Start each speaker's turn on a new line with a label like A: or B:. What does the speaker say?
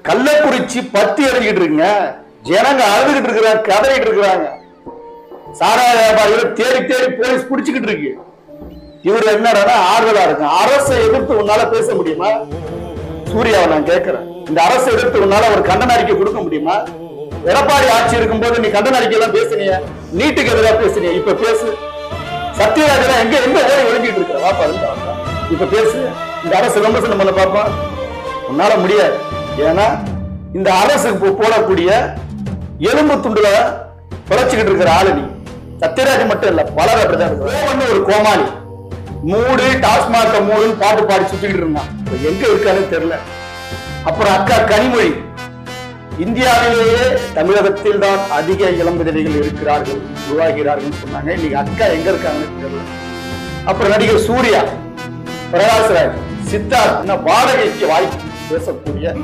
A: கள்ளக்குறிச்சி பத்தி எறிஞ்சிட்டு இருக்குங்க. ஜனங்க அழுதுகிட்டு இருக்கிறாங்க, கதறிட்டு இருக்கிறாங்க. சாராய வியாபாரிகள் தேடி தேடி போலீஸ் பிடிச்சுக்கிட்டு இருக்கு. இவர் என்னடா ஆறுதலா இருக்கு. அரசை எதிர்த்து உன்னால பேச முடியுமா? சூர்யாவை நான் கேட்கிறேன், இந்த அரசை எதிர்த்து உன்னால ஒரு கண்டன அறிக்கை கொடுக்க முடியுமா? எடப்பாடி ஆட்சி இருக்கும் போது நீ கண்டன அறிக்கை எல்லாம் பேசினிய, நீட்டுக்கு எதிராக பேசினிய, இப்ப பேசு. சத்யராஜன் எங்க எங்க ஓடி ஒழுங்கிட்டு இருக்கிற வாப்பா, இப்ப பேசு. இந்த அரசு விமர்சனம் பண்ண பாப்பா, உன்னால முடியாது. ஏன்னா இந்த அரசுக்கு போடக்கூடிய எலும்பு துண்டுல குறைச்சிக்கிட்டு இருக்கிற ஆளு நீ. சத்யராஜ் மட்டும் இல்ல, பலர் அப்படிதான் இருக்கு. ஒரு கோமாளி மூடு டாஸ்மாக மூடுன்னு பாட்டு பாடி சுத்திட்டு இருந்தான், எங்க இருக்கான்னு தெரியல. அப்புறம் அக்கா கனிமொழி, இந்தியாவிலேயே தமிழகத்தில் தான் அதிக இளம் விதவைகள் இருக்கிறார்கள், உருவாகிறார்கள் சொன்னாங்க. இன்னைக்கு அக்கா எங்க இருக்காங்கன்னு தெரியல. அப்புறம் நடிகர் சூர்யா, பிரகாஷ்ராஜ், சித்தார்த், வாடகைக்கு வாய்ப்பு பேசக்கூடிய